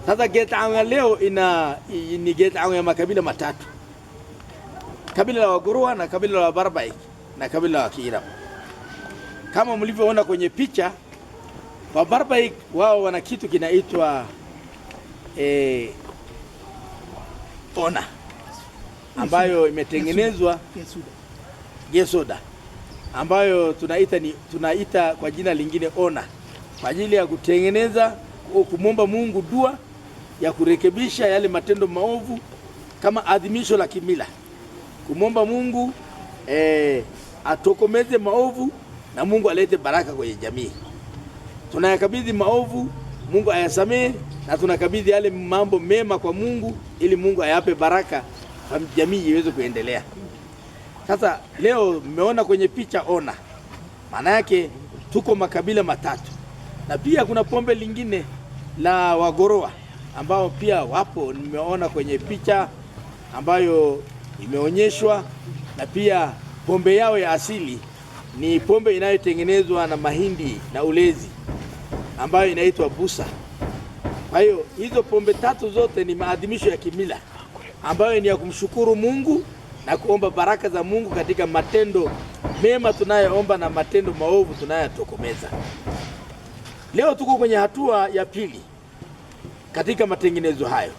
Sasa Getawe leo ni Getawe ya makabila matatu. Kabila la Wagorowa na kabila la Wabarbaig na kabila la Kiirap. Kama mlivyoona kwenye picha, Wabarbaig wao wana kitu kinaitwa ona, ambayo imetengenezwa gesoda, ambayo tunaita kwa jina lingine ona, kwa ajili ya kutengeneza, kumwomba Mungu dua ya kurekebisha yale matendo maovu, kama adhimisho la kimila, kumwomba Mungu atokomeze maovu na Mungu alete baraka kwenye jamii. Tunayakabidhi maovu, Mungu ayasamehe, na tunakabidhi yale mambo mema kwa Mungu ili Mungu ayape baraka kwa jamii iweze kuendelea. Sasa leo mmeona kwenye picha ona, maana yake tuko makabila matatu, na pia kuna pombe lingine la Wagorowa ambao pia wapo, nimeona kwenye picha ambayo imeonyeshwa, na pia pombe yao ya asili ni pombe inayotengenezwa na mahindi na ulezi ambayo inaitwa busa. Kwa hiyo hizo pombe tatu zote ni maadhimisho ya kimila ambayo ni ya kumshukuru Mungu na kuomba baraka za Mungu katika matendo mema tunayoomba na matendo maovu tunayotokomeza. Leo tuko kwenye hatua ya pili katika matengenezo hayo.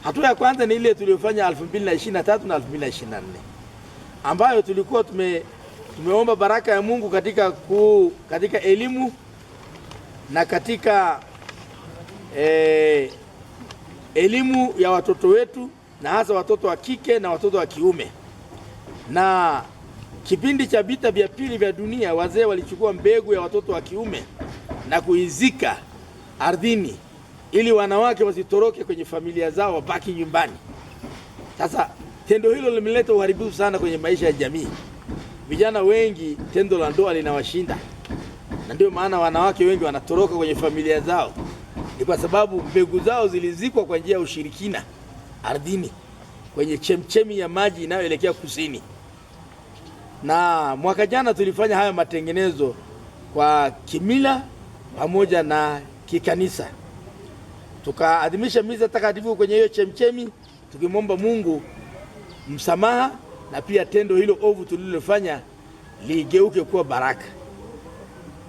Hatua ya kwanza ni ile tuliyofanya 2023 na 2024, ambayo tulikuwa tumeomba baraka ya Mungu katika elimu na katika elimu ya watoto wetu, na hasa watoto wa kike na watoto wa kiume. Na kipindi cha vita vya pili vya dunia, wazee walichukua mbegu ya watoto wa kiume na kuizika ardhini ili wanawake wasitoroke kwenye familia zao, wabaki nyumbani. Sasa tendo hilo limeleta uharibifu sana kwenye maisha ya jamii. Vijana wengi tendo la ndoa linawashinda, na ndio maana wanawake wengi wanatoroka kwenye familia zao. Ni kwa sababu mbegu zao zilizikwa kwa njia ya ushirikina ardhini, kwenye chemchemi ya maji inayoelekea kusini. Na mwaka jana tulifanya haya matengenezo kwa kimila pamoja na kikanisa. Tukaadhimisha misa takatifu kwenye hiyo chemchemi, tukimwomba Mungu msamaha, na pia tendo hilo ovu tulilofanya ligeuke kuwa baraka.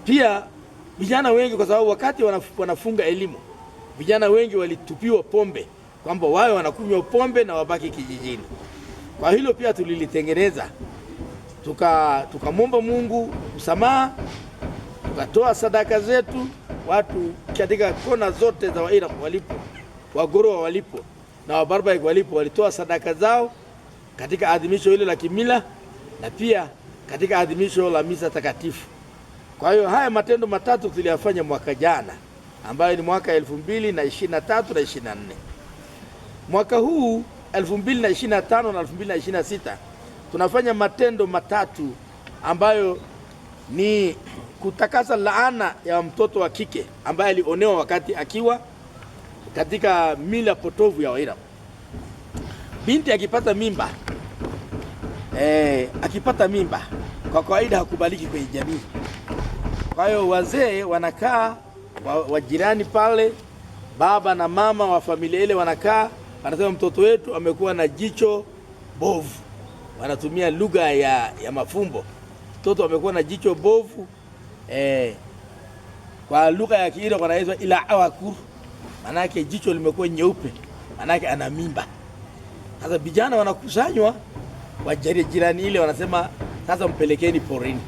Pia vijana wengi, kwa sababu wakati wanafunga elimu, vijana wengi walitupiwa pombe, kwamba wao wanakunywa pombe na wabaki kijijini. Kwa hilo pia tulilitengeneza, tukamwomba Mungu msamaha, tukatoa sadaka zetu. Watu katika kona zote za Wairap walipo, Wagorowa walipo na Wabarbaig walipo, walitoa sadaka zao katika adhimisho hilo la kimila na pia katika adhimisho la misa takatifu. Kwa hiyo haya matendo matatu tuliyafanya mwaka jana, ambayo ni mwaka 2023 na 2024. Mwaka huu 2025 na 2026 tunafanya matendo matatu ambayo ni kutakasa laana ya mtoto wa kike ambaye alionewa wakati akiwa katika mila potovu ya Wairap. Binti akipata mimba kwa kawaida hakubaliki kwenye jamii. Kwa hiyo wazee wanakaa, wajirani pale, baba na mama wa familia ile wanakaa, wanasema mtoto wetu amekuwa na jicho bovu. Wanatumia lugha ya mafumbo. Mtoto amekuwa na jicho bovu, kwa lugha ya Kiirap wanaitwa ila awakur, manake jicho limekuwa nyeupe, manake ana mimba. Sasa vijana wanakusanywa, jirani ile wanasema sasa mpelekeni porini.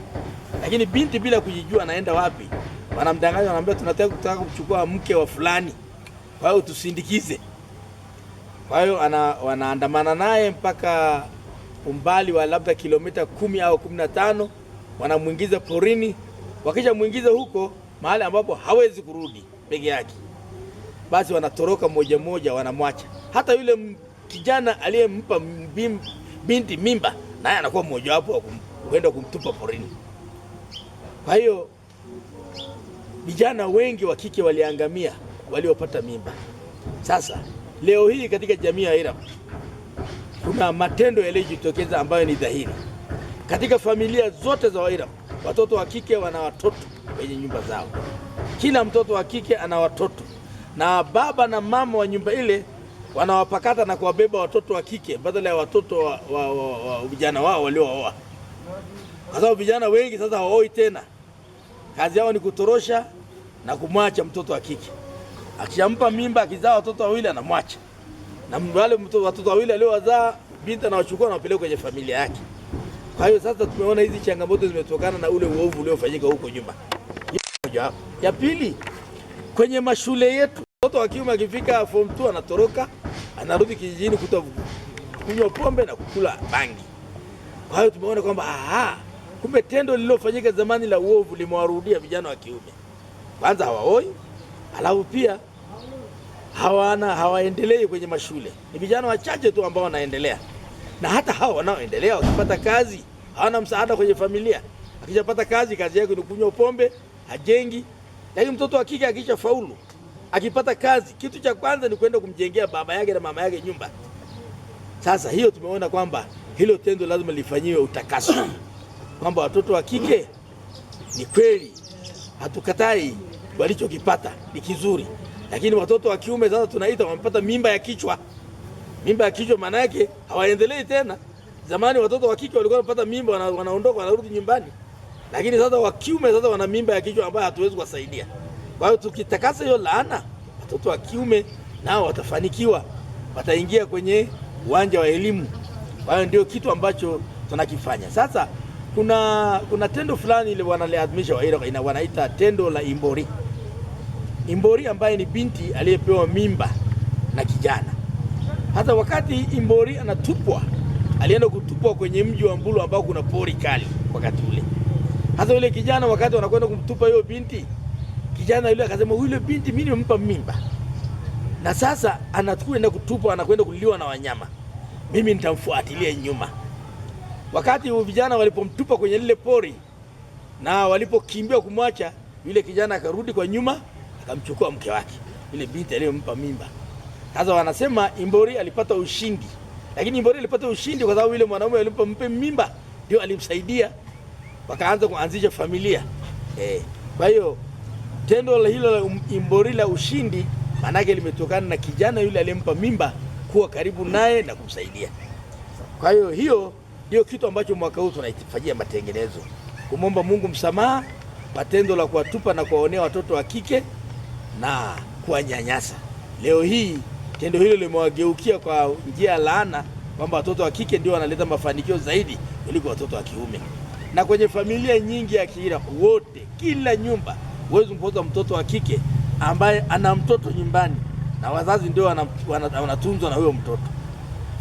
Lakini binti bila kujijua anaenda wapi, wanamdanganya, wanaambia tunataka kuchukua mke wa fulani, kwa hiyo tusindikize. Kwa hiyo wanaandamana naye mpaka umbali wa labda kilomita 10 au 15, wanamuingiza porini. Wakisha muingiza huko mahali ambapo hawezi kurudi peke yake, basi wanatoroka moja moja, wanamwacha. Hata yule kijana aliyempa binti mimba naye anakuwa mmoja wapo wa kwenda kumtupa porini. Kwa hiyo vijana wengi wa kike waliangamia waliopata mimba. Sasa leo hii katika jamii ya Irap kuna matendo yaliyojitokeza ambayo ni dhahiri. Katika familia zote za Wairap, watoto wa kike wana watoto kwenye nyumba zao. Kila mtoto wa kike ana watoto, na baba na mama wa nyumba ile wanawapakata na kuwabeba watoto wa kike badala ya watoto wa vijana wao waliooa. Kwa sababu vijana wengi sasa hawaoi tena, kazi yao ni kutorosha na kumwacha mtoto wa kike. Akishampa mimba, akizaa watoto wawili anamwacha, na wale watoto wawili aliowazaa binti anawachukua na wapeleka kwenye familia yake. Kwa hiyo sasa tumeona hizi changamoto zimetokana na ule uovu uliofanyika huko nyuma. Ya pili, kwenye mashule yetu mtoto wa kiume akifika form 2 anatoroka, anarudi kijijini kunywa pombe na kukula bangi. Kwa hiyo tumeona kwamba kumbe tendo lililofanyika zamani la uovu limewarudia vijana wa kiume. Kwanza hawaoi, alafu pia hawaendelei kwenye mashule. Ni vijana wachache tu ambao wanaendelea. Na hata hao wanaoendelea wakipata kazi, hawana msaada kwenye familia. Akishapata kazi yake ni kunywa pombe, hajengi. Lakini mtoto wa kike akisha faulu, akipata kazi, kitu cha kwanza ni kwenda kumjengea baba yake na mama yake nyumba. Sasa hiyo tumeona kwamba hilo tendo lazima lifanyiwe utakaso. Kwamba watoto wa kike ni kweli hatukatai walichokipata ni kizuri, lakini watoto wa kiume sasa tunaita wamepata mimba ya kichwa. Mimba ya kichwa maana yake hawaendelei tena. Zamani watoto wa kike walikuwa wanapata mimba wanaondoka wanarudi nyumbani. Lakini sasa wa kiume sasa wana mimba ya kichwa ambayo hatuwezi kuwasaidia. Kwa hiyo tukitakasa hiyo laana, watoto wa kiume nao watafanikiwa, wataingia kwenye uwanja wa elimu. Kwa hiyo ndio kitu ambacho tunakifanya. Sasa kuna tendo fulani ile wanaliadhimisha Wairaqw wanaita tendo la imbori. Imbori ambaye ni binti aliyepewa mimba na kijana. Hata wakati imbori anatupwa, alienda kutupwa kwenye mji wa Mbulu ambao kuna pori kali wakati ule. Hata yule kijana wakati wanakwenda kumtupa hiyo binti, kijana yule akasema yule binti mimi nimempa mimba. Na sasa anakwenda kutupwa, anakwenda kuliwa na wanyama. Mimi nitamfuatilia nyuma. Wakati vijana walipomtupa kwenye lile pori na walipokimbia kumwacha, yule kijana akarudi kwa nyuma akamchukua mke wake, yule binti aliyempa mimba. Sasa wanasema imbori alipata ushindi. Lakini imbori alipata ushindi kwa sababu yule mwanaume alipompa mimba ndio alimsaidia, wakaanza kuanzisha familia. Kwa hiyo tendo la hilo la imbori la ushindi maana yake limetokana na kijana yule aliyempa mimba kuwa karibu naye na kumsaidia. Kwa hiyo ndio kitu ambacho mwaka huu tunaifanyia matengenezo, kumomba Mungu msamaha kwa tendo la kuwatupa na kuwaonea watoto wa kike na kuwanyanyasa. Leo hii tendo hilo limewageukia kwa njia ya laana, kwamba watoto wa kike ndio wanaleta mafanikio zaidi kuliko watoto wa kiume. Na kwenye familia nyingi ya Kiiraqw wote, kila nyumba huwezi kumpata mtoto wa kike ambaye ana mtoto nyumbani na wazazi ndio wanatunzwa na huyo mtoto.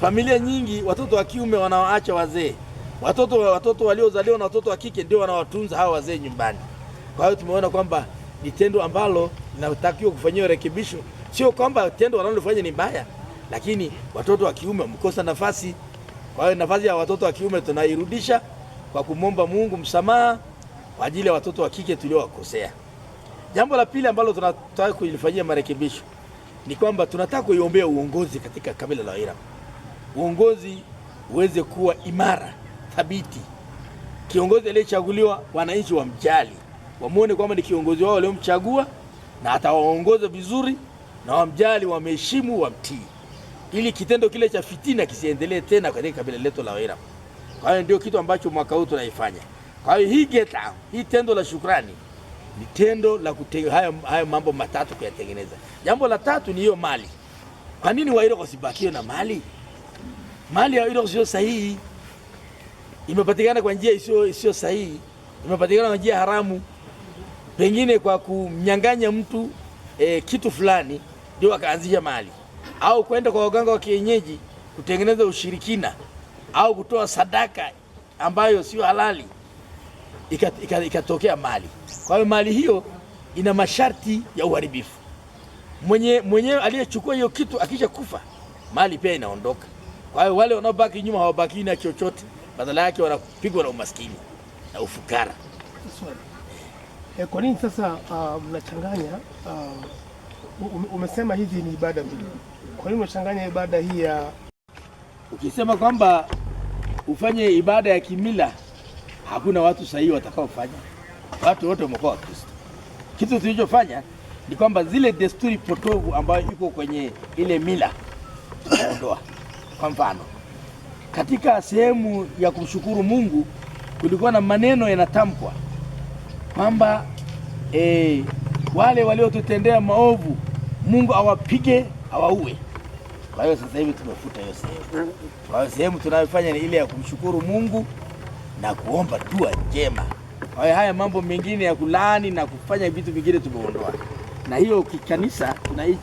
Familia nyingi watoto wa kiume wanawaacha wazee. Watoto waliozaliwa na watoto wa kike ndio wanawatunza hawa wazee nyumbani. Kwa hiyo tumeona kwamba ni tendo ambalo linatakiwa kufanyiwa rekebisho. Sio kwamba tendo wanalofanya ni mbaya, lakini watoto wa kiume wamekosa nafasi. Kwa hiyo nafasi ya watoto wa kiume tunairudisha kwa kumomba Mungu msamaha kwa ajili ya watoto wa kike tuliowakosea. Jambo la pili ambalo tunataka kulifanyia marekebisho ni kwamba tunataka kuiombea uongozi katika kabila la Wairaqw. Uongozi uweze kuwa imara, thabiti. Kiongozi aliyechaguliwa wananchi wamjali, wamuone kwamba ni kiongozi wao waliomchagua na atawaongoza vizuri, na wamjali, wamheshimu, wamtii, ili kitendo kile cha fitina kisiendelee tena katika kabila letu la Wairaqw. Kwa hiyo ndio kitu ambacho mwaka huu tunaifanya. Kwa hiyo hii tendo la shukrani ni tendo la haya mambo matatu kuyatengeneza. Jambo la tatu ni hiyo mali. Kwa nini Wairaqw wasibakiwe na mali? Mali ya Wairaqw sio sahihi. Imepatikana kwa njia isiyo sahihi. Imepatikana kwa njia haramu. Pengine kwa kumnyang'anya mtu kitu fulani ndio akaanzisha mali, au kwenda kwa waganga wa kienyeji kutengeneza ushirikina, au kutoa sadaka ambayo sio halali ikatokea mali. Kwa hiyo mali hiyo ina masharti ya uharibifu. Mwenyewe aliyechukua hiyo kitu akisha kufa, mali pia inaondoka. Kwa hiyo wale wanaobaki nyuma hawabaki na chochote, badala yake wanapigwa na umaskini na ufukara. Kwa nini sasa mnachanganya? Umesema hizi ni ibada mbili. Kwa nini unachanganya ibada hii ya, ukisema kwamba ufanye ibada ya kimila, hakuna watu sahihi watakaofanya. Watu wote wamekuwa Wakristo. Kitu tulichofanya ni kwamba zile desturi potovu ambayo iko kwenye ile mila tunaondoa. Kwa mfano, katika sehemu ya kumshukuru Mungu kulikuwa na maneno yanatamkwa kwamba wale waliotutendea maovu Mungu awapige, awaue. Kwa hiyo sasa hivi tumefuta hiyo sehemu. Kwa hiyo sehemu tunayofanya ni ile ya kumshukuru Mungu na kuomba dua njema. Kwa hiyo haya mambo mengine ya kulaani na kufanya vitu vingine tumeondoa. Na hiyo kikanisa tunaishi